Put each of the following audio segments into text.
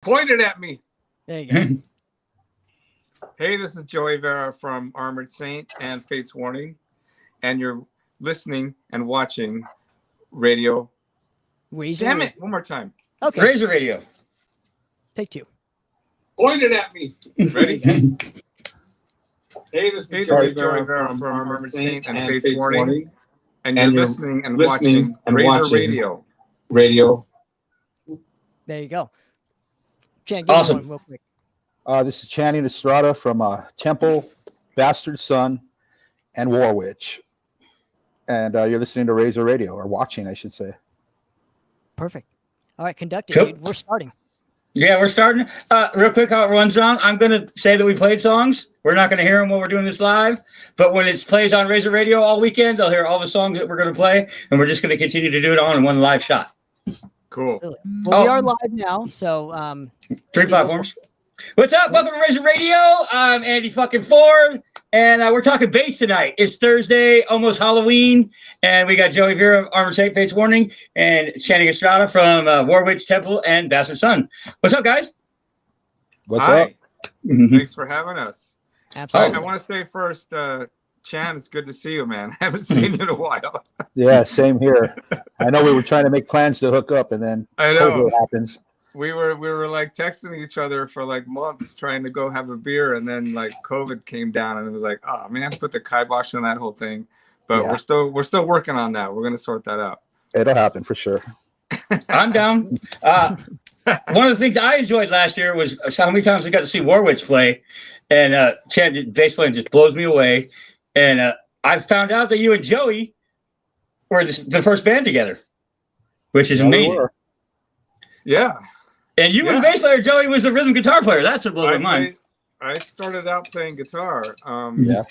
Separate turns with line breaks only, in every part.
Pointed at me.
There you go.
Hey, this is Joey Vera from Armored Saint and Fate's Warning, and you're listening and watching Radio. Damn it! One more time.
Okay.
Razor Radio.
Take two.
Pointed at me. Ready? Hey, this is Joey Vera from Armored Saint and Fate's Warning, and you're listening and watching Razor Radio.
There you go. Chan, give
Awesome.
me one real quick.
This is Channing Estrada from Temple, Bastard Son, and Warwitch. And you're listening to Razor Radio, or watching, I should say.
Perfect. All right, conductor,
Cool.
dude, we're starting.
Yeah, we're starting. Real quick, how it runs down. I'm going to say that we played songs. We're not going to hear them when we're doing this live. But when it plays on Razor Radio all weekend, they'll hear all the songs that we're going to play. And we're just going to continue to do it all in one live shot.
Cool.
Well, we are live now, so
3 platforms. What's up? Welcome to Razor Radio. I'm Andy fucking Ford, and we're talking bass tonight. It's Thursday, almost Halloween, and we got Joey Vera of Armored Saint, Fate's Warning, and Channing Estrada from Warwitch, Temple, and Bastard Son. What's up, guys?
What's
Hi.
up?
Thanks for having us.
absolutely.
I want to say first, Chan, it's good to see you, man. I haven't seen you in a while.
Yeah, same here. I know we were trying to make plans to hook up, and then
I know.
COVID happens.
We were like texting each other for like months trying to go have a beer, and then like COVID came down, and it was like, oh man, put the kibosh on that whole thing. But
Yeah.
we're still working on that. We're gonna sort that out.
It'll happen for sure.
I'm down. One of the things I enjoyed last year was how many times I got to see Warwitch play, and Chad bass playing just blows me away. And I found out that you and Joey were the first band together, which is
Yeah, we
amazing.
were.
Yeah.
And you were the bass player, Joey was the rhythm guitar player. That's what blew my mind.
I started out playing guitar.
Yeah.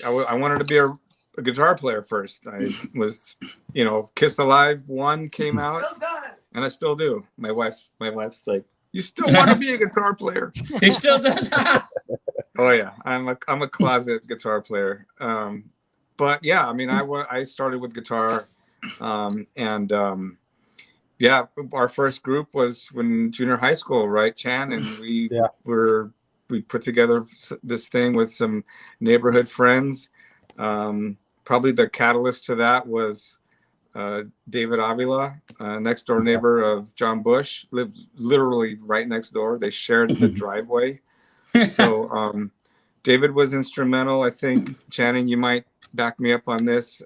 I wanted to be a guitar player first. I was, Kiss Alive 1 came out, and I still do. My wife's like, you still want to be a guitar player?
He still does.
Oh yeah, I'm a closet guitar player. But yeah, I mean, I started with guitar, yeah, our first group was when junior high school, right, Chan? And we put together this thing with some neighborhood friends. Probably the catalyst to that was David Avila, next door neighbor of John Bush, lived literally right next door. They shared the driveway. So David was instrumental. I think, Channing, you might back me up on this,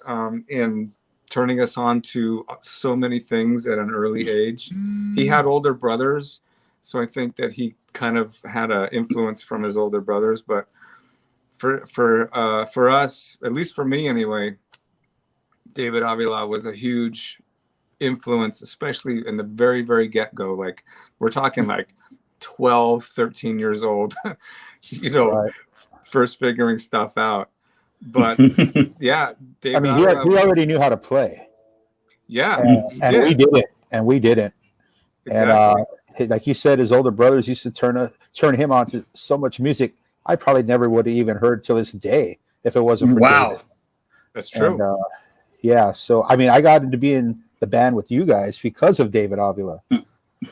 in turning us on to so many things at an early age. He had older brothers, so I think that he kind of had an influence from his older brothers. But for us, at least for me anyway, David Avila was a huge influence, especially in the very, very get-go. Like, we're talking like 12, 13 years old,
Right.
first figuring stuff out. But yeah, David,
I mean, he already knew how to play.
yeah,
And we didn't. And we didn't.
exactly.
And like you said, his older brothers used to turn him on to so much music. I probably never would have even heard till this day if it wasn't for David.
That's true.
And, yeah, so I mean, I got into being the band with you guys because of David Avila.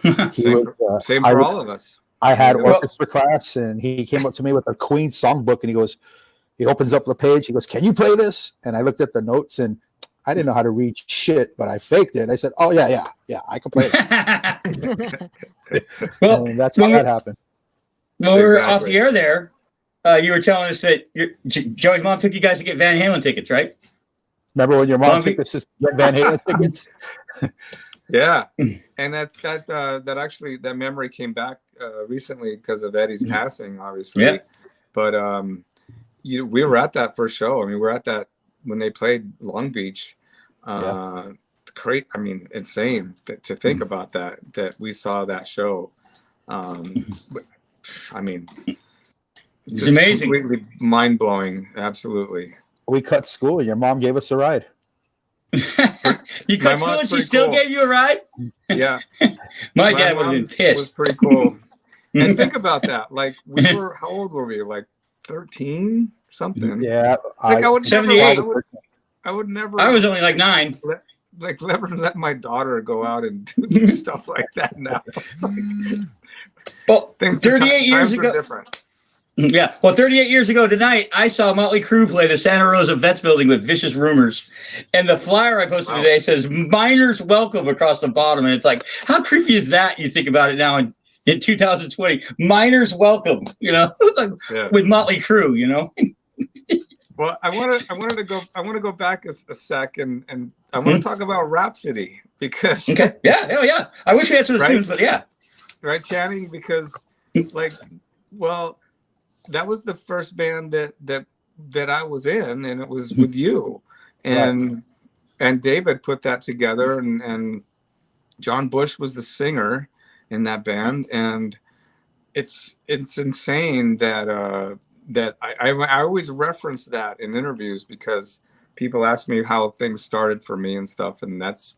Same for all of us.
I had
Well-
orchestra class, and he came up to me with a Queen songbook, and he opens up the page. He goes, "Can you play this?" And I looked at the notes, and I didn't know how to read shit, but I faked it. I said, "Oh yeah, I can play it."
Well,
And that's how that happened.
when we were off
Exactly.
the air there, you were telling us that Joey's mom took you guys to get Van Halen tickets, right?
Remember when your mom
Long
took
Beach-
us to get Van Halen tickets?
Yeah, and that actually, that memory came back recently because of Eddie's passing, obviously.
Yeah.
But we were at that first show. I mean, we were at that when they played Long Beach. Great. I mean, insane to think about that we saw that show. I mean,
It's amazing.
completely mind blowing. Absolutely.
We cut school, and your mom gave us a ride.
You
My
cut school
mom's
and she
pretty
still
cool.
gave you a ride?
Yeah.
My dad would have
mom
been
was
pissed.
pretty cool. And think about that. Like, how old were we? Like 13, something.
Yeah,
Like I would never.
78.
I would never.
I was only like 9.
like never let my daughter go out and do stuff like that now. It's like,
Well,
things
38 years
times are
ago.
different.
Yeah. Well, 38 years ago tonight, I saw Motley Crue play the Santa Rosa Vets building with Vicious Rumors. And the flyer I posted today says miners welcome across the bottom. And it's like, how creepy is that? You think about it now in 2020, miners welcome, you know, like with Motley Crue, you know?
Well, I want to go back a sec and I want to talk about Rhapsody because
yeah. I wish we had some tunes, but yeah.
Right, Channing, because like, well, that was the first band that I was in, and it was with you, and David put that together, and John Bush was the singer in that band, and it's insane that that I always reference that in interviews because people ask me how things started for me and stuff, and that's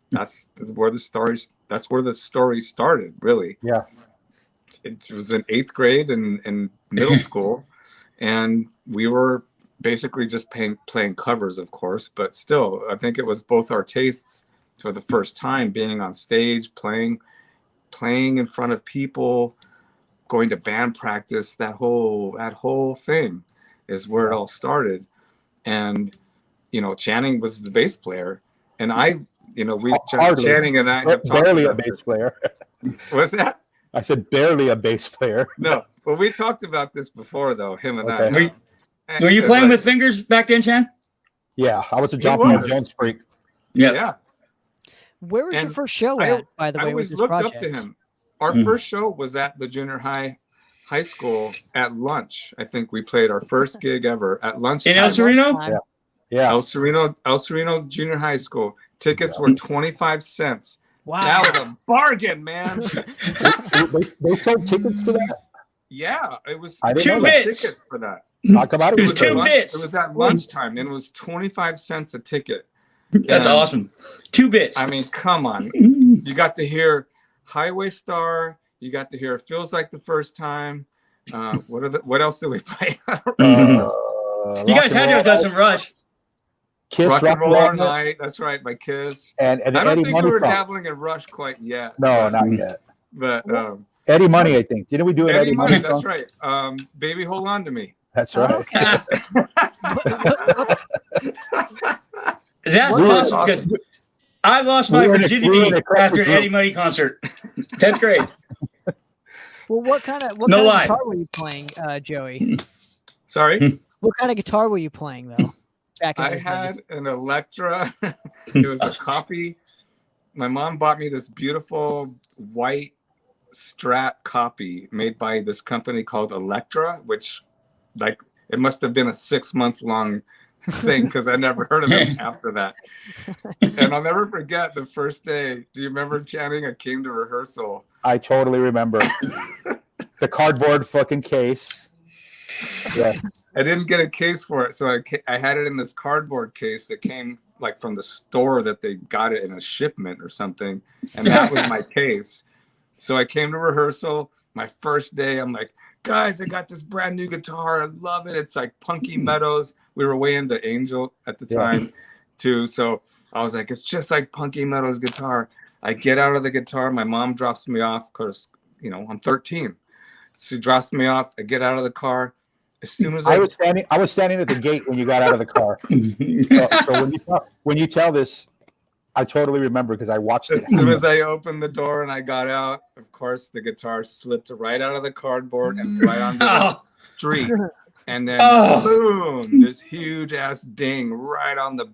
where the story started, really.
Yeah.
It was in 8th grade and middle school, and we were basically just playing covers, of course, but still, I think it was both our tastes for the first time being on stage, playing in front of people, going to band practice, that whole thing is where it all started. And, you know, Channing was the bass player, and Channing and I have talked
barely
about
a bass player.
What's that?
I said barely a bass player.
No, well, we talked about this before, though, him and I.
Were you playing with fingers back then, Chan?
Yeah, I was a John Paul Jones freak.
Yeah.
Where was your first show at, by the way?
I always looked up to him. Our first show was at the junior high school at lunch. I think we played our first gig ever at lunch.
In El Sereno?
Yeah.
El Sereno Junior High School. Tickets were 25 cents.
Wow.
That was a bargain, man.
they sold tickets to that?
Yeah, it was
2 bits
tickets for that.
Talk about it.
It was 2 bits.
It was at lunchtime, and it was 25 cents a ticket.
That's awesome. 2 bits.
I mean, come on. You got to hear Highway Star. You got to hear Feels Like the First Time. What else did we play?
You guys had to have done some Rush.
Kiss,
Rock and Roll All Night. That's right, by Kiss.
And
I don't
Eddie
think
Money
we were
Club.
dabbling in Rush quite yet.
No, not yet.
But
Eddie Money, I think. Didn't we do an
Eddie Money?
song?
That's right. Baby, Hold On to Me.
That's right.
That's awesome because I lost my virginity after an Eddie Money concert. 10th grade.
Well, what kind of guitar were you playing, Joey?
Sorry?
What kind of guitar were you playing, though?
I had an Electra. It was a copy. My mom bought me this beautiful white Strat copy made by this company called Electra, which, like, it must have been a 6-month long thing because I never heard of it after that. And I'll never forget the first day. Do you remember, Channing? I came to rehearsal.
I totally remember. The cardboard fucking case. Yeah.
I didn't get a case for it, so I had it in this cardboard case that came like from the store that they got it in a shipment or something, and that was my case. So I came to rehearsal. My first day, I'm like, guys, I got this brand new guitar. I love it. It's like Punky Meadows. We were way into Angel at the time, too. So I was like, it's just like Punky Meadows guitar. I get out of the guitar. My mom drops me off because, you know, I'm 13. She drops me off. I get out of the car. As soon as
I was standing at the gate when you got out of the car. So when you tell this, I totally remember because I watched it.
As soon as I opened the door and I got out, of course, the guitar slipped right out of the cardboard and right onto the street. And then boom, this huge ass ding right on the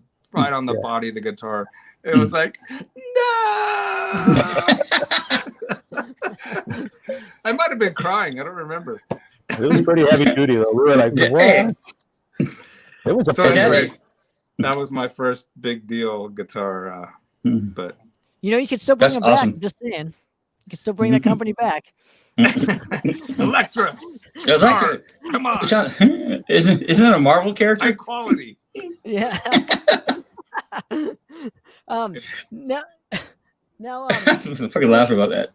body of the guitar. It was like, no. I might have been crying. I don't remember.
It was pretty heavy duty though. We were like, what? It was a
anyway, that was my first big deal guitar. But
you know, you can still bring them back. I'm just saying, you can still bring that company back.
Electra. Come on.
Isn't that a Marvel character?
High quality.
Yeah. Now,
I fucking laugh about that.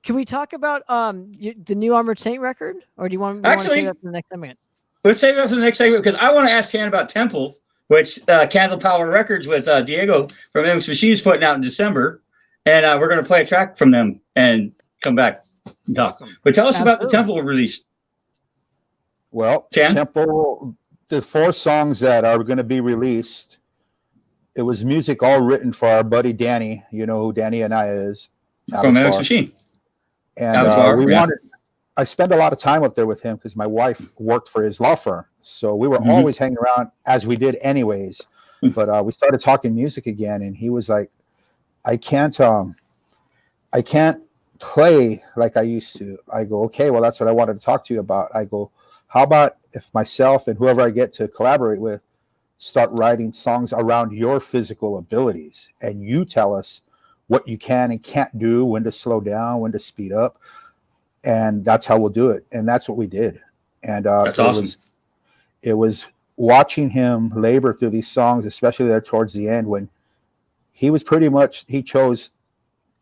Can we talk about the new Armored Saint record, or do you want to save that for the next segment?
Let's save that for the next segment because I want to ask Chan about Temple which Candle Power Records with Diego from MX Machines putting out in December. And we're going to play a track from them and come back and talk.
Awesome.
But tell us about the
Absolutely.
Temple release.
Well,
Chan?
Temple, the 4 songs that are going to be released, it was music all written for our buddy Danny. You know who Danny Anaya is.
From MX Machine.
And
Abattoir, yeah.
I spent a lot of time up there with him because my wife worked for his law firm. So we were always hanging around, as we did anyways. But we started talking music again, and he was like, I can't play like I used to. I go, okay, well, that's what I wanted to talk to you about. I go, how about if myself and whoever I get to collaborate with start writing songs around your physical abilities, and you tell us what you can and can't do, when to slow down, when to speed up. And that's how we'll do it. And that's what we did. And
that's awesome.
It was watching him labor through these songs, especially there towards the end when he was pretty much, he chose,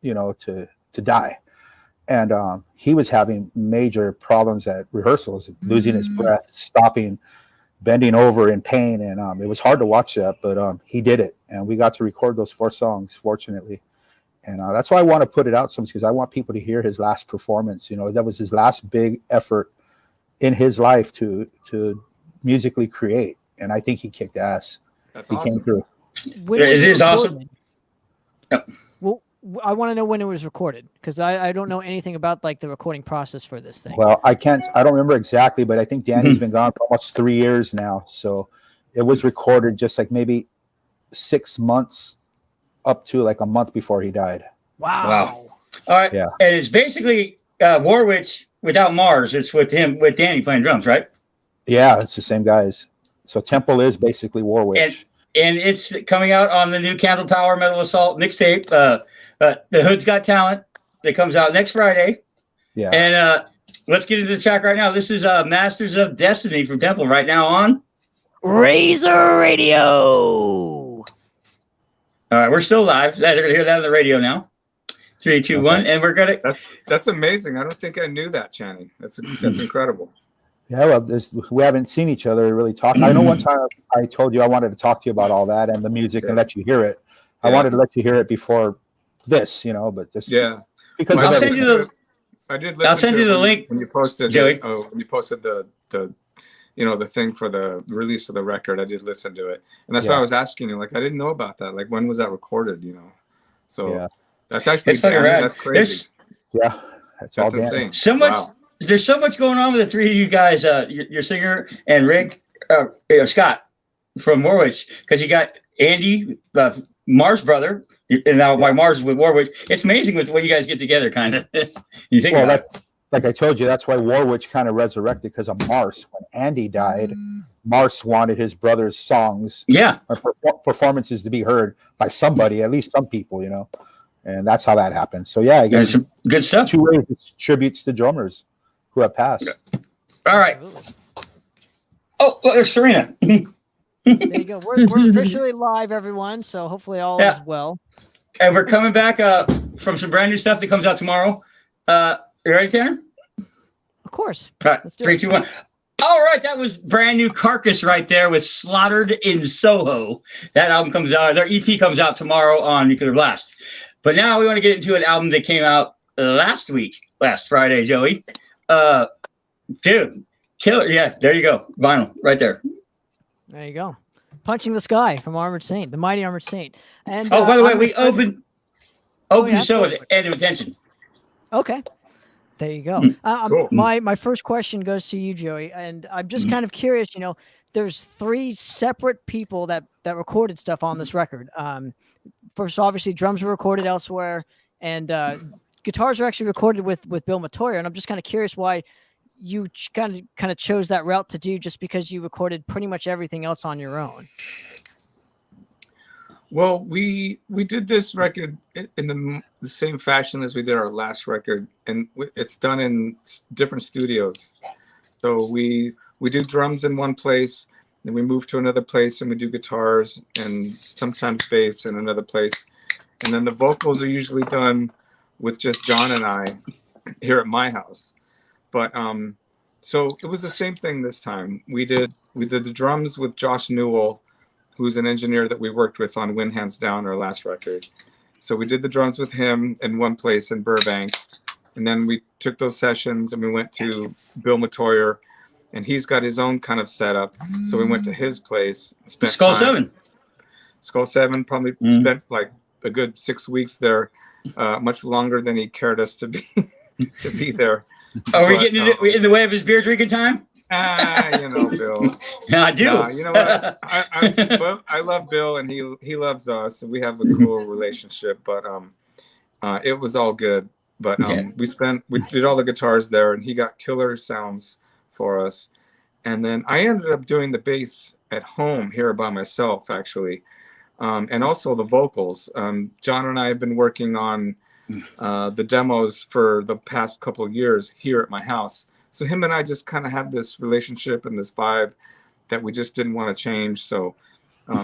to die. And he was having major problems at rehearsals, losing his breath, stopping, bending over in pain. And it was hard to watch that, but he did it. And we got to record those 4 songs, fortunately. And that's why I want to put it out so much, because I want people to hear his last performance. That was his last big effort in his life to musically create. And I think he kicked ass.
That's
he
awesome.
Came through.
It is awesome.
Yep. Well, I want to know when it was recorded, because I don't know anything about like the recording process for this thing.
Well, I don't remember exactly, but I think Danny's been gone for almost 3 years now. So it was recorded just like maybe 6 months up to like a month before he died.
Wow.
All right.
Yeah.
And it's basically Warwitch without Mars. It's with Danny playing drums, right?
Yeah, it's the same guys. So Temple is basically Warwitch.
And it's coming out on the new Candle Power Metal Assault mixtape. The Hood's Got Talent. That comes out next Friday.
Yeah.
And let's get into the track right now. This is Masters of Destiny from Temple right now on
Razor Radio.
All right, we're still live. They're going to hear that on the radio now. 3, 2, 1, and we're going to.
That's amazing. I don't think I knew that, Channing. That's incredible.
Yeah, well, we haven't seen each other really talk. I know one time I told you I wanted to talk to you about all that and the music and let you hear it. I wanted to let you hear it before this, but just because
I'll send you the.
I did.
I'll send you the link
when you posted
Joey.
When you posted the the thing for the release of the record. I did listen to it, and that's why I was asking you. Like, I didn't know about that. Like, when was that recorded? So that's actually that's crazy.
That's all
insane.
So much. Wow. There's so much going on with the 3 of you guys. Your singer and Rick, Scott from Warwitch, because you got Andy, Mars' brother, and now why Mars is with Warwitch. It's amazing with what you guys get together, kind of. You think about it.
Like I told you, that's why Warwitch kind of resurrected, because of Mars. When Andy died, Mars wanted his brother's songs, performances to be heard by somebody, at least some people, and that's how that happened. So I guess
good stuff.
2 ways it's tributes to drummers who have passed.
All right. Oh, well, there's Serena.
There you go. We're officially live, everyone. So hopefully all is well.
And we're coming back from some brand new stuff that comes out tomorrow. You ready, Tanner?
Of course.
All right. 3, 2, 1. All right. That was brand new Carcass right there with Slaughtered in Soho. That album comes out. Their EP comes out tomorrow on Nuclear Blast. But now we want to get into an album that came out last Friday, Joey. Dude, killer. Yeah, there you go. Vinyl right there.
There you go. Punching the Sky from Armored Saint, the Mighty Armored Saint. And
by the way, we opened the show with End of Attention.
Okay. There you go.
Cool.
My first question goes to you, Joey, and I'm just kind of curious. There's 3 separate people that recorded stuff on this record. First, obviously, drums were recorded elsewhere, and guitars are actually recorded with Bill Matoya. And I'm just kind of curious why you kind of chose that route to do, just because you recorded pretty much everything else on your own.
Well, we did this record in the same fashion as we did our last record, and it's done in different studios. So we do drums in one place, then we move to another place and we do guitars and sometimes bass in another place, and then the vocals are usually done with just John and I here at my house. But so it was the same thing this time. We did the drums with Josh Newell who's an engineer that we worked with on Win Hands Down, our last record. So we did the drums with him in one place in Burbank. And then we took those sessions and we went to Bill Matoyer, and he's got his own kind of setup. So we went to his place. Spent
Skull
time.
7.
Skull 7 probably spent like a good 6 weeks there, much longer than he cared us to be to be there.
Are we getting in the way of his beer drinking time?
You know, Bill.
I do.
You know what? I love Bill, and he loves us, and we have a cool relationship. But it was all good. But we did all the guitars there, and he got killer sounds for us. And then I ended up doing the bass at home here by myself, actually, and also the vocals. John and I have been working on the demos for the past couple of years here at my house. So him and I just kind of have this relationship and this vibe that we just didn't want to change. So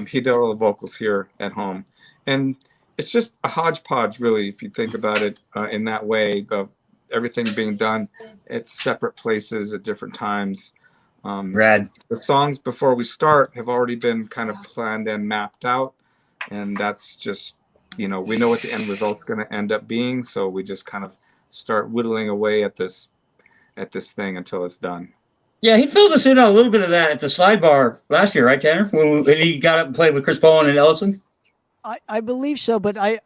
he did all the vocals here at home. And it's just a hodgepodge, really, if you think about it in that way, of everything being done at separate places at different times.
Rad.
The songs before we start have already been kind of planned and mapped out. And that's just, we know what the end result's going to end up being. So we just kind of start whittling away at this thing until it's done.
Yeah, he filled us in on a little bit of that at the slide bar last year, right, Tanner? When he got up and played with Chris Bowen and Ellison.
I believe so, but I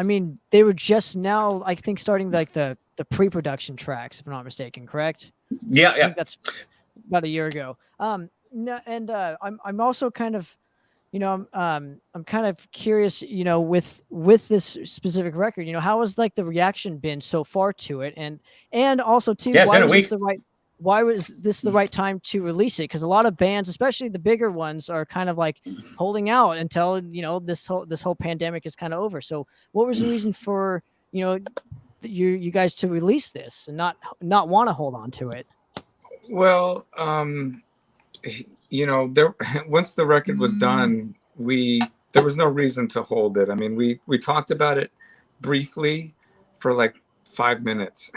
mean, they were just now, I think, starting like the pre-production tracks, if I'm not mistaken, correct?
Yeah,
I think that's about a year ago. No, and I'm also kind of, I'm kind of curious, with this specific record, how has like the reaction been so far to it, and also too, why was this the right time to release it? Because a lot of bands, especially the bigger ones, are kind of like holding out until this whole pandemic is kind of over. So what was the reason for you guys to release this and not want to hold on to it?
Well, there once the record was done, there was no reason to hold it. I mean, we talked about it briefly for like 5 minutes.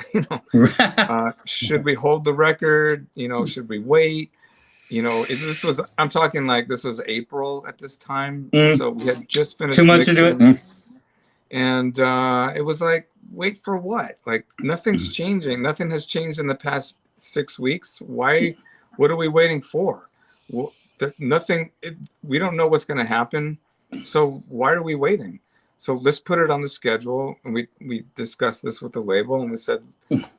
Should we hold the record? Should we wait? I'm talking like this was April at this time, so we had just finished
2 months into it,
and it was like, wait for what? Like nothing's changing. Nothing has changed in the past 6 weeks. Why? What are we waiting for? Well, nothing. We don't know what's going to happen. So why are we waiting? So let's put it on the schedule. And we discussed this with the label, and we said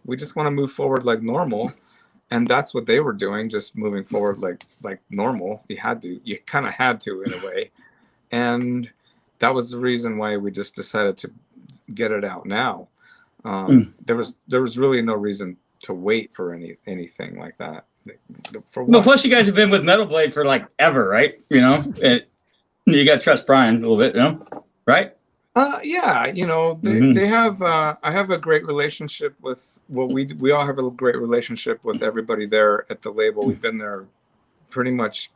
we just want to move forward like normal. And that's what they were doing, just moving forward like normal. You kind of had to in a way. And that was the reason why we just decided to get it out now. There was really no reason to wait for anything like that.
Well, plus you guys have been with Metal Blade for like ever, right? You got to trust Brian a little bit, right?
Yeah, they have. I have a great relationship with. Well, we all have a great relationship with everybody there at the label. We've been there pretty much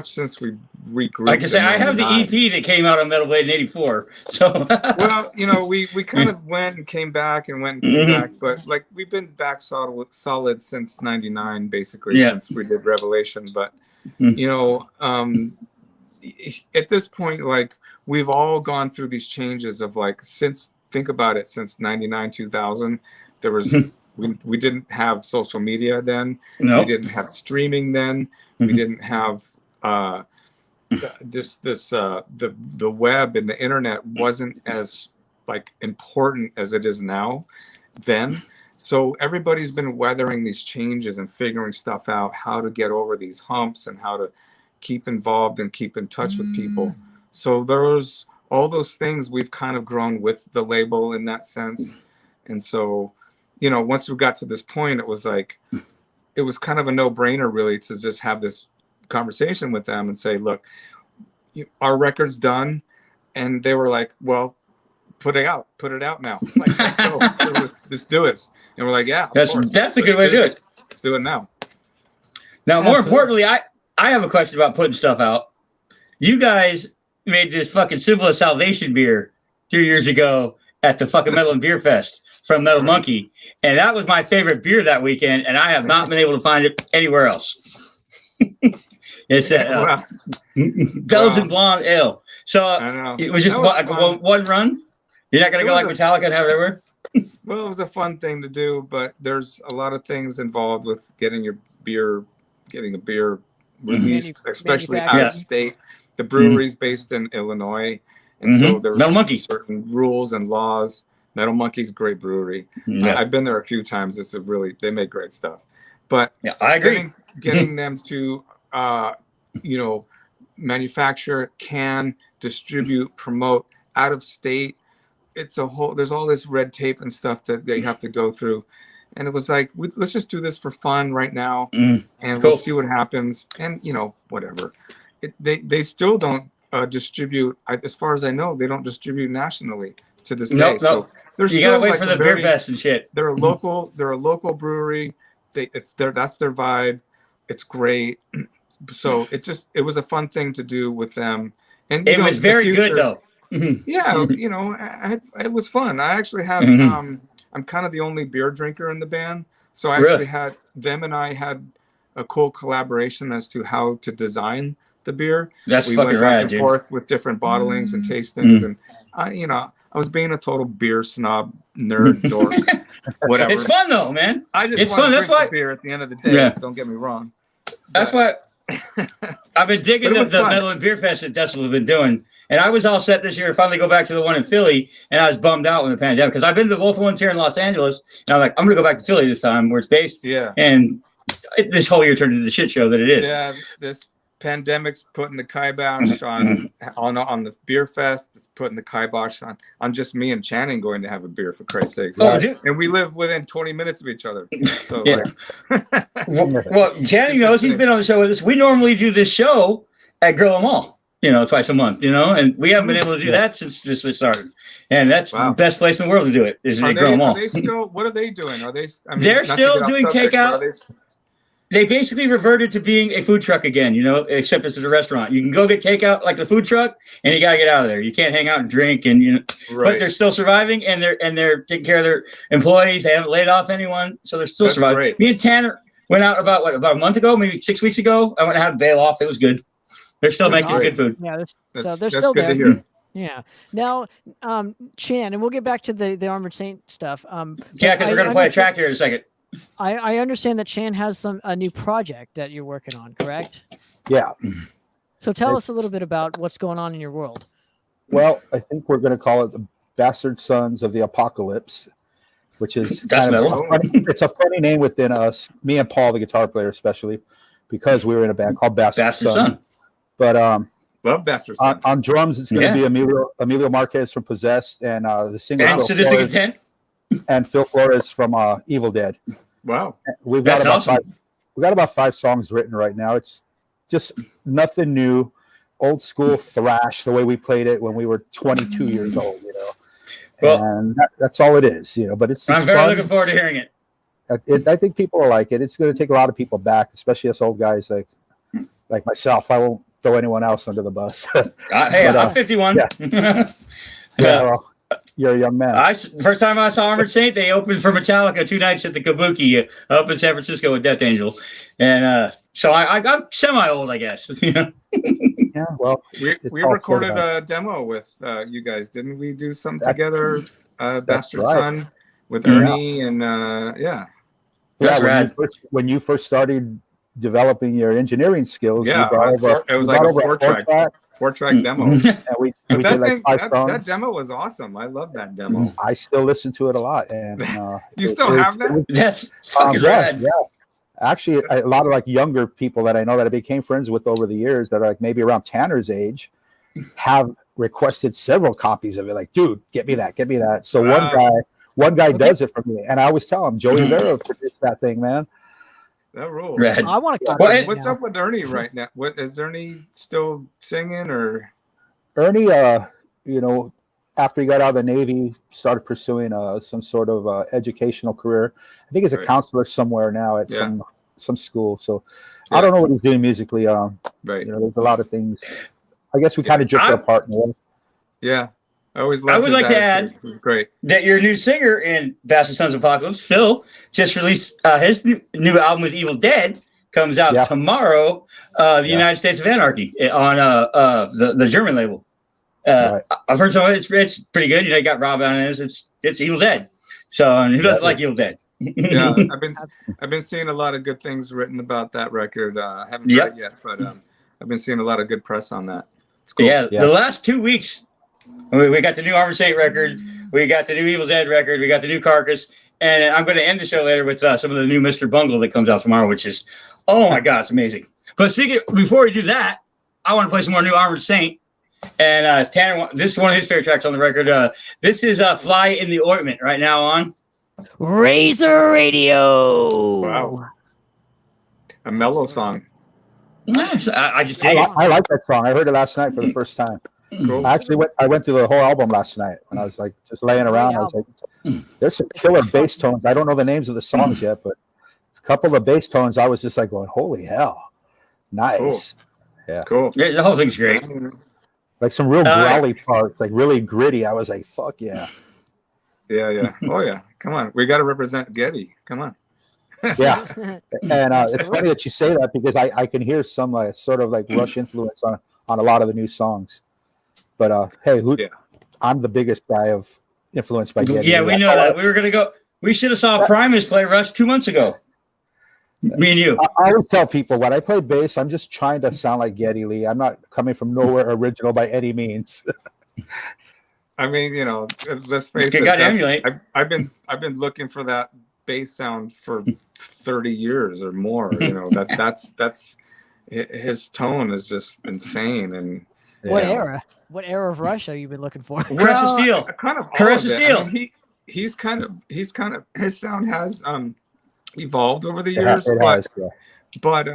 since we regrouped.
Like I say, I have the EP that came out on Metal Blade in '84. So
well, we kind of went and came back and went and came back, but like we've been back solid since '99, basically, since we did Revelation. But at this point, like we've all gone through these changes of like since 99, 2000, there was we didn't have social media then. No. We didn't have streaming then. We didn't have the web and the internet wasn't as like important as it is now then. So everybody's been weathering these changes and figuring stuff out, how to get over these humps and how to keep involved and keep in touch with people. So all those things we've kind of grown with the label in that sense. And so, once we got to this point, it was like, it was kind of a no-brainer really to just have this conversation with them and say, look, our record's done. And they were like, well, put it out now. Like, let's go, let's do it. And we're like, yeah,
that's a good way to do it.
Let's do it now.
Now, more importantly, I have a question about putting stuff out. You guys made this fucking Symbol of Salvation beer 2 years ago at the fucking Metal and Beer Fest from Metal Monkey. And that was my favorite beer that weekend. And I have not been able to find it anywhere else. It's
Wow.
Belgian Blonde Ale. So
I know.
it was just
That was
one run. You're not gonna
It
go like
was
Metallica and have it everywhere.
Well, it was a fun thing to do, but there's a lot of things involved with getting a beer released, especially out of state. The brewery's based in Illinois, and so there's
Metal Monkey.
certain rules and laws. Metal Monkey's a great brewery.
Yeah.
I've been there a few times. They make great stuff. But
yeah, I agree.
Getting them to, manufacture, can distribute, promote out of state. There's all this red tape and stuff that they have to go through. And it was like, let's just do this for fun right now. And we'll see what happens. And, whatever. They still don't distribute, as far as I know, they don't distribute nationally to this day. So
you gotta wait for the beer fest and shit.
They're a local brewery. That's their vibe. It's great. So it was a fun thing to do with them. And
it was very good though.
Yeah, it was fun. I actually have I'm kind of the only beer drinker in the band, so I actually had them and I had a cool collaboration as to how to design the beer.
That's
we
fucking
went
rad,
back and
dude.
forth with different bottlings and tastings, and I was being a total beer snob, nerd, dork, whatever.
It's fun though, man.
It's fun. That's why beer at the end of the day. Yeah. Don't get me wrong.
That's what I've been digging the Metal and Beer Fest that Decibel have been doing. And I was all set this year to finally go back to the one in Philly, and I was bummed out when the pandemic, because I've been to both ones here in Los Angeles, and I'm like, I'm going to go back to Philly this time, where it's based.
Yeah.
And this whole year turned into the shit show that it is.
Yeah, this pandemic's putting the kibosh on the beer fest. It's putting the kibosh on just me and Channing going to have a beer, for Christ's sake. And we live within 20 minutes of each other. So
well, Channing knows, he's been on the show with us. We normally do this show at Grill 'Em All, twice a month, and we haven't been able to do that since this started. And that's the best place in the world to do it, is at Grill 'Em All.
What are they doing? Are they?
They're still doing takeout. They basically reverted to being a food truck again, except it's a restaurant. You can go get takeout like the food truck, and you gotta get out of there. You can't hang out and drink, and but they're still surviving, and they're taking care of their employees. They haven't laid off anyone, so they're still surviving.
Great.
Me and Tanner went out about a month ago, maybe 6 weeks ago. I went and had a bail off. It was good. They're still making good food.
Yeah, they're still
good
there.
To hear.
Yeah. Now, Chan, and we'll get back to the Armored Saint stuff.
Yeah, because we're gonna play a track here in a second.
I understand that Chan has a new project that you're working on, correct?
Yeah.
So tell us a little bit about what's going on in your world.
Well, I think we're going to call it the Bastard Sons of the Apocalypse, which is it's a funny name within us, me and Paul, the guitar player, especially, because we were in a band called Bastard Son. But
love Bastard Son.
On drums, it's going to be Emilio Marquez from Possessed, and the singer
and Sadistic Intent,
and Phil Flores from Evil Dead.
Wow,
we've got about 5 songs written right now. It's just nothing new, old school thrash, the way we played it when we were 22 years old. Well, and that's all it is. But it's
I'm very
fun.
looking forward to hearing it.
I think people will like it. It's going to take a lot of people back, especially us old guys like myself. I won't throw anyone else under the bus.
Hey, I'm 51.
Yeah. Well, you're a young man.
First time I saw Armored Saint, they opened for Metallica 2 nights at the Kabuki up in San Francisco with Death Angel, and so I'm semi-old, I guess.
Yeah, well,
we recorded a demo with you guys, didn't we? Do something together, Bastard Son, with Ernie, and
when you first started developing your engineering skills,
it was like a 4-track demo. And that demo was awesome. I love that demo.
I still listen to it a lot, and
you still have that?
That's fucking rad.
Yeah. Actually, a lot of younger people that I know that I became friends with over the years that are maybe around Tanner's age have requested several copies of it. Like, dude, get me that. So one guy does it for me, and I always tell him, Joey Vera produced that thing, man.
That rules.
I want to.
What's up with Ernie right now? What is Ernie still singing, or?
Ernie, after he got out of the Navy, started pursuing some sort of educational career. I think he's a counselor somewhere now at some school. So I don't know what he's doing musically. There's a lot of things. I guess we kind of drifted apart.
Yeah. I would
like to add
great
that your new singer in Bastard Sons of Apocalypse, Phil, just released his new album with Evil Dead comes out tomorrow. The United States of Anarchy on the German label. I've heard some of it. It's pretty good. You know, you got Rob on it. It's Evil Dead. So who doesn't like Evil Dead?
Yeah, I've been seeing a lot of good things written about that record. I haven't heard it yet, but I've been seeing a lot of good press on that. It's cool.
Yeah, the last 2 weeks, we got the new Armored Saint record, we got the new Evil Dead record, we got the new Carcass, and I'm going to end the show later with some of the new Mr. Bungle that comes out tomorrow, which is, oh my God, it's amazing. But before we do that, I want to play some more new Armored Saint. And Tanner, this is one of his favorite tracks on the record. This is Fly in the Ointment right now on
Razor Radio.
Wow. A mellow song.
Nice. I
like that song. I heard it last night for the first time.
Cool.
I went through the whole album last night when I was like just laying around. I was like, there's some killer bass tones. I don't know the names of the songs yet, but a couple of bass tones, I was just like going, holy hell. Nice.
Cool.
Yeah.
Cool.
Yeah, the whole thing's great.
Like some real growly parts, like really gritty. I was like, fuck yeah.
Yeah. Oh yeah. Come on. We got to represent Getty. Come on.
Yeah. And it's funny that you say that because I can hear some sort of like Rush influence on a lot of the new songs. But hey, I'm the biggest guy of influence by Getty.
Yeah, we know that. We were gonna go. We should have saw Primus play Rush 2 months ago. Me and you.
I always tell people when I play bass, I'm just trying to sound like Geddy Lee. I'm not coming from nowhere original by any means.
I mean, you know, let's face it.
Got to emulate.
I've been looking for that bass sound for 30 years or more. You know, that's his tone is just insane. And
what era? What era of Rush have you been looking for?
Caress of Steel.
Kind of
Caress of Steel.
I mean, he's kind of his sound has evolved over the years, but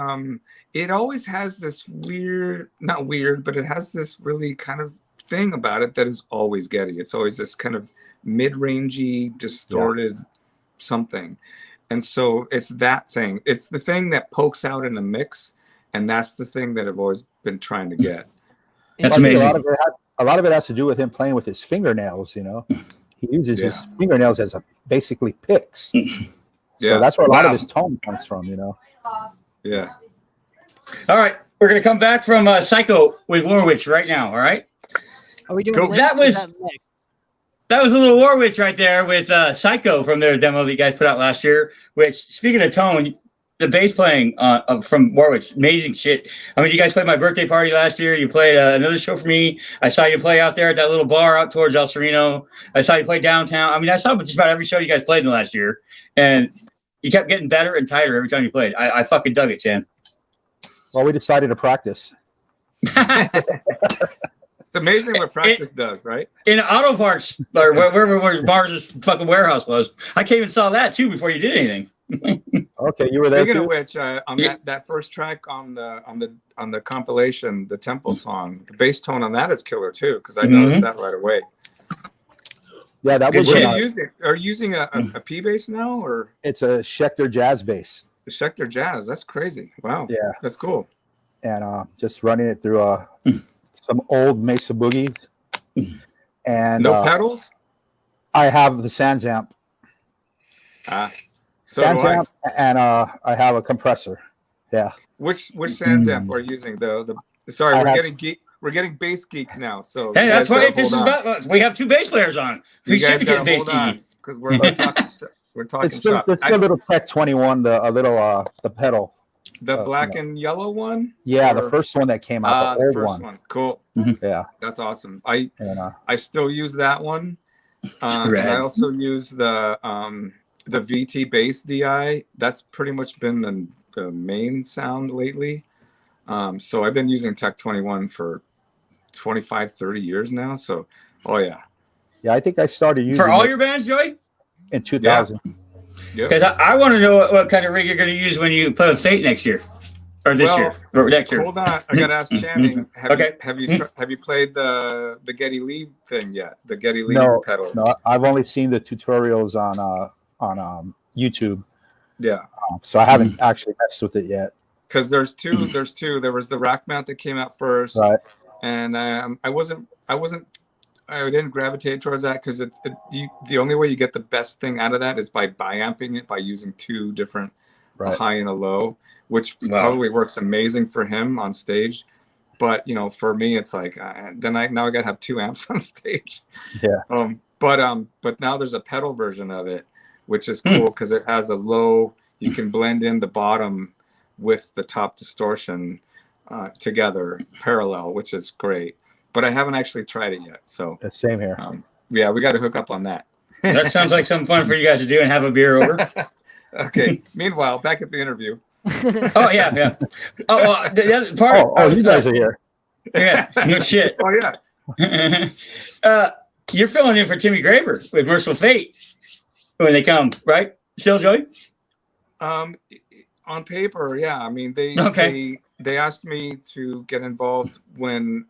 it always has this not weird, but it has this really kind of thing about it that is always Getty. It's always this kind of mid-rangey, distorted something. And so it's that thing. It's the thing that pokes out in a mix, and that's the thing that I've always been trying to get.
That's amazing.
A lot of it has to do with him playing with his fingernails, you know. He uses his fingernails as basically picks. So that's where a lot of his tone comes from, you know.
Yeah.
All right, we're gonna come back from Psycho with Warwitch right now. All right.
Are we doing
cool. That was a little Warwitch right there with Psycho from their demo that you guys put out last year. Which, speaking of tone, the bass playing from Warwitch, amazing shit. I mean, you guys played my birthday party last year. You played another show for me. I saw you play out there at that little bar out towards El Sereno. I saw you play downtown. I mean, I saw just about every show you guys played in the last year, and you kept getting better and tighter every time you played. I fucking dug it, Chan.
Well, we decided to practice.
It's amazing what practice does, right? In
auto parts or wherever Mars' fucking warehouse was. I came and saw that too before you did anything.
Okay, you were there.
Speaking
too?
of which, on that first track on the compilation, the Temple song, the bass tone on that is killer too, because I noticed that right away.
Yeah, that was.
What are you using a P bass now, or
it's a Schecter jazz bass?
The Schecter jazz. That's crazy. Wow.
Yeah,
that's cool.
And just running it through some old Mesa Boogies. And
no pedals.
I have the Sans amp.
So
Sans amp, and I have a compressor. Yeah.
Which Sans amp are you using? Sorry, we're getting bass geek now. So
hey, that's why this is about. We have two bass players on. We should get bass geek
because we're talking. We're talking.
It's still a little Tech 21, the pedal.
The black and yellow one.
Yeah, the first one that came out.
The first one. Cool.
Yeah,
that's awesome. I still use that one. And I also use the VT bass DI. That's pretty much been the main sound lately. So I've been using Tech 21 for 25, 30 years now. So, yeah,
I think I started using
for all your bands, Joey,
in 2000.
Because I want to know what kind of rig you're going to use when you play with Fate next year, or this year, or next year.
Hold on, I got to ask Channing. Have you played the Geddy Lee thing yet? The Geddy Lee pedal?
No, I've only seen the tutorials on YouTube.
Yeah.
So I haven't actually messed with it yet.
Because there's two. There was the rack mount that came out first,
right?
And I didn't gravitate towards that because the only way you get the best thing out of that is by biamping it, by using two different a high and a low, which probably works amazing for him on stage. But you know, for me, it's like now I got to have 2 amps on stage.
Yeah.
But now there's a pedal version of it, which is cool because it has a low. You can blend in the bottom with the top distortion together parallel, which is great. But I haven't actually tried it yet. So
the same here.
Yeah, we got to hook up on that.
That sounds like some fun for you guys to do and have a beer over.
Okay. Meanwhile, back at the interview.
Oh yeah. Oh, well, the other part.
You guys are here.
Yeah. No shit.
Oh yeah.
You're filling in for Timmy Graver with Merciful Fate when they come, right? Still, Joey?
On paper, yeah. I mean, they asked me to get involved when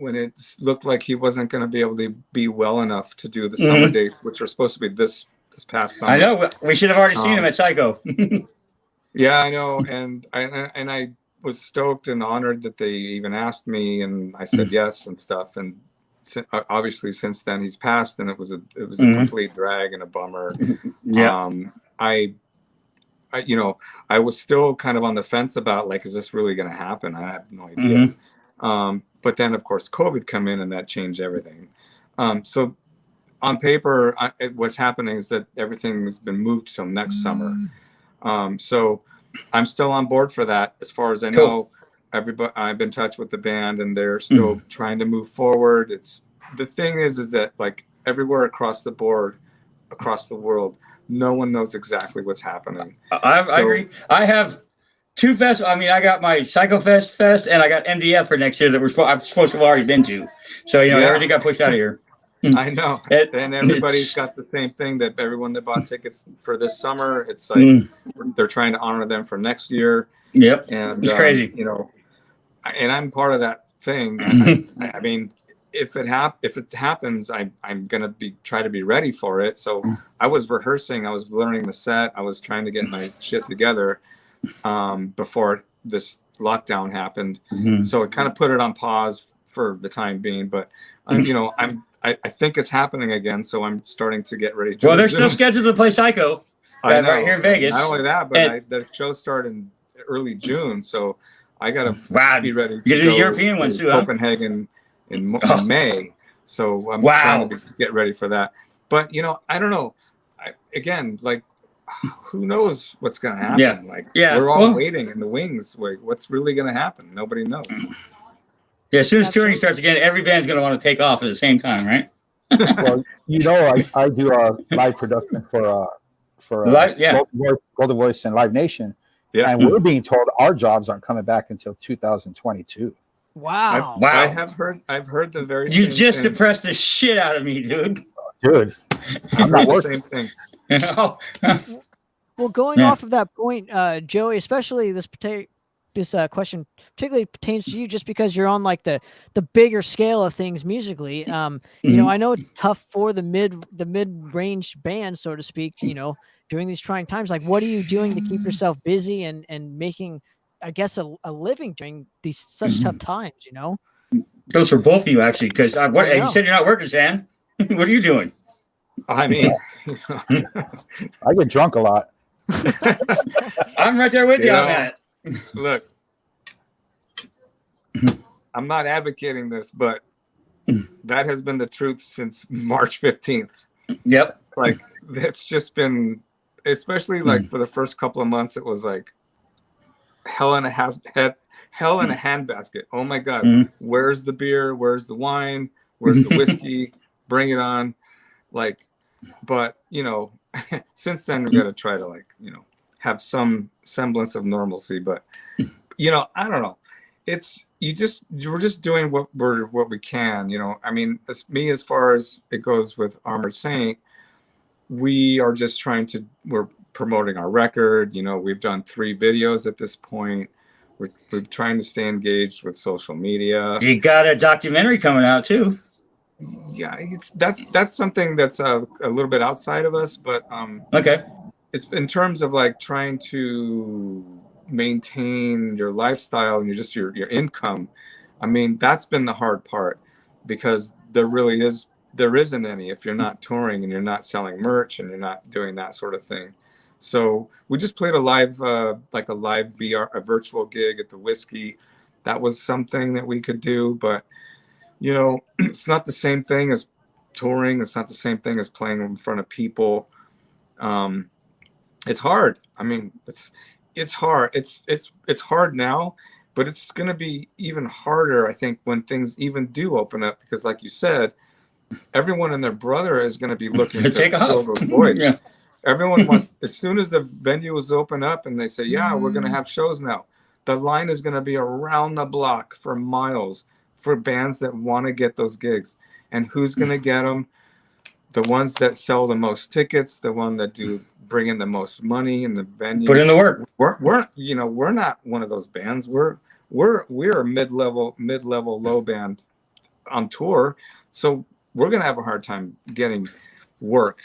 it looked like he wasn't going to be able to be well enough to do the summer dates, which were supposed to be this past summer.
I know. We should have already seen him at Psycho.
Yeah, I know. And I was stoked and honored that they even asked me, and I said yes and stuff. And obviously since then he's passed, and it was a complete drag and a bummer.
Yeah.
I was still kind of on the fence about, like, is this really going to happen? I have no idea. But then, of course, COVID come in, and that changed everything. So on paper, what's happening is that everything has been moved till next summer. So I'm still on board for that. As far as I know, everybody, I've been in touch with the band, and they're still trying to move forward. The thing is that, like, everywhere across the board, across the world, no one knows exactly what's happening.
I agree. I have 2 fests. I mean, I got my Psycho Fest, and I got MDF for next year that I'm supposed to have already been to. So, everything got pushed out of here.
I know. And everybody's got the same thing, that everyone that bought tickets for this summer, it's like they're trying to honor them for next year.
Yep.
And
it's crazy.
And I'm part of that thing. I mean, if it happens, I'm gonna try to be ready for it. So I was rehearsing, I was learning the set, I was trying to get my shit together before this lockdown happened. So it kind of put it on pause for the time being. But I think it's happening again, so I'm starting to get ready.
Well, they're still scheduled to play Psycho right here in Vegas.
Not only that, but the show started in early June, so I gotta be ready to
do the European ones too,
Copenhagen in May. So I'm trying to get ready for that. But I don't know. Again, like, who knows what's gonna happen? We're all waiting in the wings. Wait, what's really gonna happen? Nobody knows.
Yeah, as soon as touring starts again, every band's going to want to take off at the same time, right?
Well, I do a live production for Golden Voice and Live Nation, and we're being told our jobs aren't coming back until 2022.
Wow!
I've heard the very.
You just depressed the shit out of me, dude.
Dude, I'm not
the same thing.
Well, going off of that point, Joey, especially this question particularly pertains to you, just because you're on like the bigger scale of things musically. I know it's tough for the mid-range bands, so to speak, during these trying times. Like, what are you doing to keep yourself busy and making, I guess, a living during these such tough times?
Those for both of you, actually, because you said you're not working, Stan. What are you doing?
I mean,
I get drunk a lot.
I'm right there with you on that.
Look, I'm not advocating this, but that has been the truth since March 15th.
Yep.
Like, it's just been, especially like for the first couple of months, it was like hell in a handbasket. Oh my God, where's the beer? Where's the wine? Where's the whiskey? Bring it on. Like, but since then we got to try to have some semblance of normalcy. But I don't know. We're just doing what we can. I mean, as far as it goes with Armored Saint, we're promoting our record. We've done 3 videos at this point. We're trying to stay engaged with social media.
You got a documentary coming out too.
Yeah, that's something that's a little bit outside of us, but
okay.
It's in terms of like trying to maintain your lifestyle and your income. I mean, that's been the hard part, because there isn't any if you're not touring and you're not selling merch and you're not doing that sort of thing. So we just played a live, like a live VR, a virtual gig at the Whiskey. That was something that we could do, but you know, it's not the same thing as touring. It's not the same thing as playing in front of people. It's hard. I mean, it's hard. It's hard now, but it's going to be even harder, I think, when things even do open up, because like you said, everyone and their brother is going to be looking to fill those voids. Yeah. Everyone wants, as soon as the venues open up and they say, yeah, we're going to have shows now, the line is going to be around the block for miles for bands that want to get those gigs. And who's going to get them? The ones that sell the most tickets, the one that do bring in the most money in the venue.
Put in the work.
We're not one of those bands. We're a mid-level low band on tour. So we're going to have a hard time getting work.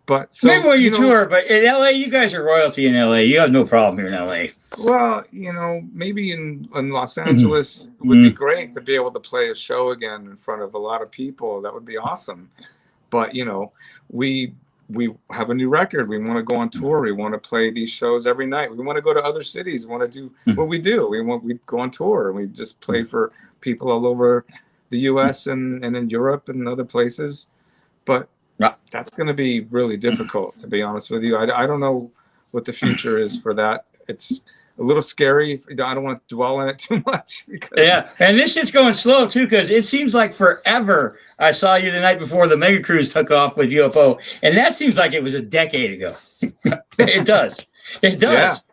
But so,
maybe when you tour, but in LA, you guys are royalty in LA. You have no problem here in LA.
Well, you know, maybe in Los Angeles would be great to be able to play a show again in front of a lot of people. That would be awesome. But, you know, we have a new record. We want to go on tour. We want to play these shows every night. We want to go to other cities. We want to do what we do. We go on tour. We just play for people all over the U.S. and in Europe and other places. But that's going to be really difficult, to be honest with you. I don't know what the future is for that. It's a little scary. I don't want to dwell on it too much.
Yeah, and this shit's going slow, too, because it seems like forever. I saw you the night before the Mega Cruise took off with UFO, and that seems like it was a decade ago. It does. It does.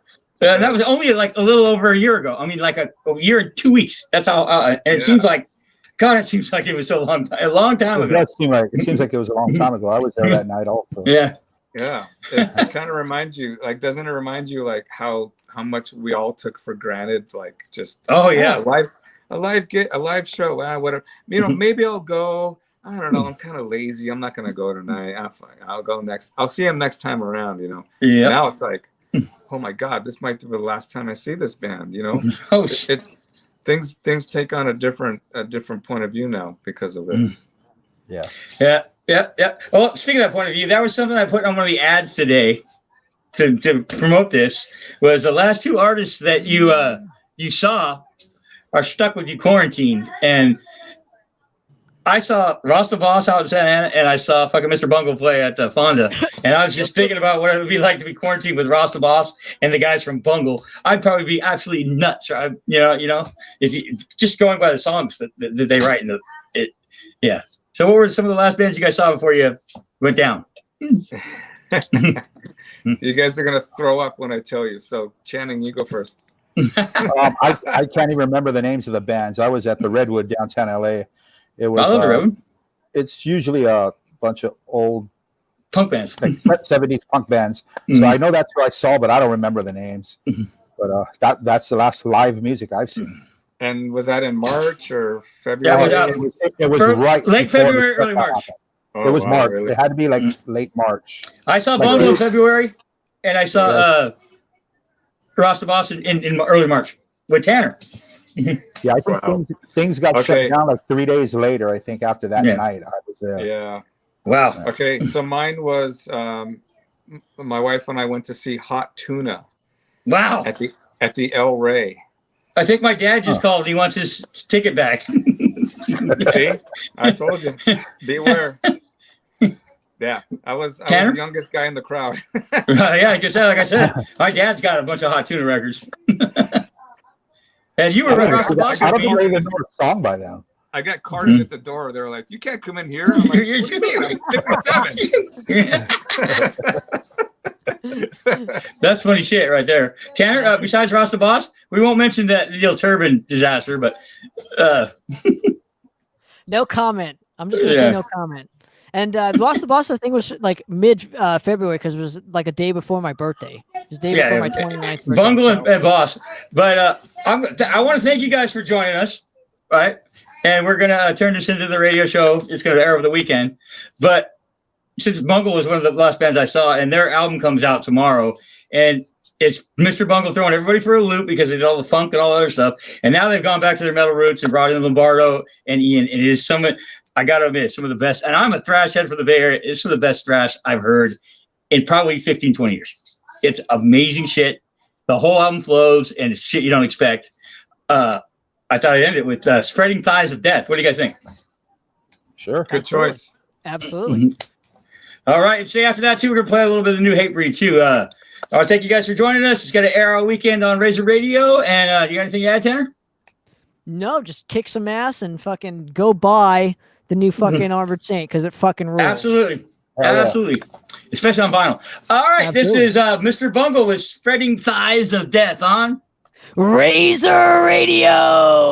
Yeah. That was only like a little over a year ago. I mean, like a year and 2 weeks. That's how, and it seems like, God, it seems like it was a long time ago.
It seems like it was a long time ago. I was there that night also.
Yeah. Yeah. It kind of reminds you, like, doesn't it remind you like how much we all took for granted, like just a live show, whatever. You know, maybe I'll go. I don't know. I'm kind of lazy. I'm not gonna go tonight. I'll go next. I'll see him next time around. You know. Yeah. Now it's like, oh my God, this might be the last time I see this band. You know. It's things take on a different point of view now because of this.
Yeah. Well, speaking of that point of view, that was something I put on one of the ads today to promote this. Was the last two artists that you saw are stuck with you quarantine, and I saw Rasta Boss out in Santa Ana, and I saw fucking Mr. Bungle play at Fonda, and I was just thinking about what it would be like to be quarantined with Rasta Boss and the guys from Bungle. I'd probably be absolutely nuts, right? You know, if you just going by the songs that they write in it. Yeah. So what were some of the last bands you guys saw before you went down?
You guys are gonna throw up when I tell you. So Channing, you go first.
I can't even remember the names of the bands. I was at the Redwood downtown LA. It was.
I love the Redwood.
It's usually a bunch of old
punk bands,
like 70s punk bands. So I know that's who I saw, but I don't remember the names. But that's the last live music I've seen.
And was that in March or February?
Yeah,
it was right
late February, early March.
It was March. Really? It had to be like late March.
I saw Bungle in February, and I saw Rasta Boss in early March with Tanner.
Yeah, I think things got shut down like 3 days later. I think after that night, I was there.
Yeah.
Wow.
Okay, so mine was my wife and I went to see Hot Tuna.
Wow.
At the El Rey.
I think my dad just called. He wants his ticket back.
See, I told you. Beware. Yeah, I was the youngest guy in the crowd.
Yeah, like I said, my dad's got a bunch of Hot Tuna records. And you were Rasta Boss.
I don't even know a song by them.
I got carted at the door. They're like, "You can't come in here." I'm like, "I'm 57."
That's funny shit right there. Tanner, besides Rasta Boss, we won't mention that Neil Turbin disaster, but
no comment. I'm just gonna say no comment. And Rasta Boss, I think, was like mid February because it was like a day before my birthday. It was the day before my 29th birthday.
Bungle and Boss. But I want to thank you guys for joining us, right? And we're gonna turn this into the radio show. It's gonna air over the weekend, but since Bungle was one of the last bands I saw, and their album comes out tomorrow, and it's Mr. Bungle throwing everybody for a loop because they did all the funk and all the other stuff, and now they've gone back to their metal roots and brought in Lombardo and Ian, and it is I gotta admit, some of the best, and I'm a thrash head for the Bay Area. It's some of the best thrash I've heard in probably 15, 20 years. It's amazing shit. The whole album flows, and it's shit you don't expect. I thought I'd end it with Spreading Thighs of Death. What do you guys think?
Sure.
Good choice.
Absolutely.
All right. And say after that, too, we're going to play a little bit of the new Hatebreed, too. I want to thank you guys for joining us. It's got an air all weekend on Razor Radio. And you got anything to add, Tanner?
No, just kick some ass and fucking go buy the new fucking Armored Saint because it fucking rules.
Absolutely.
Oh, yeah.
Absolutely. Especially on vinyl. All right.
Absolutely.
This is Mr. Bungle with Spreading Thighs of Death on
Razor Radio.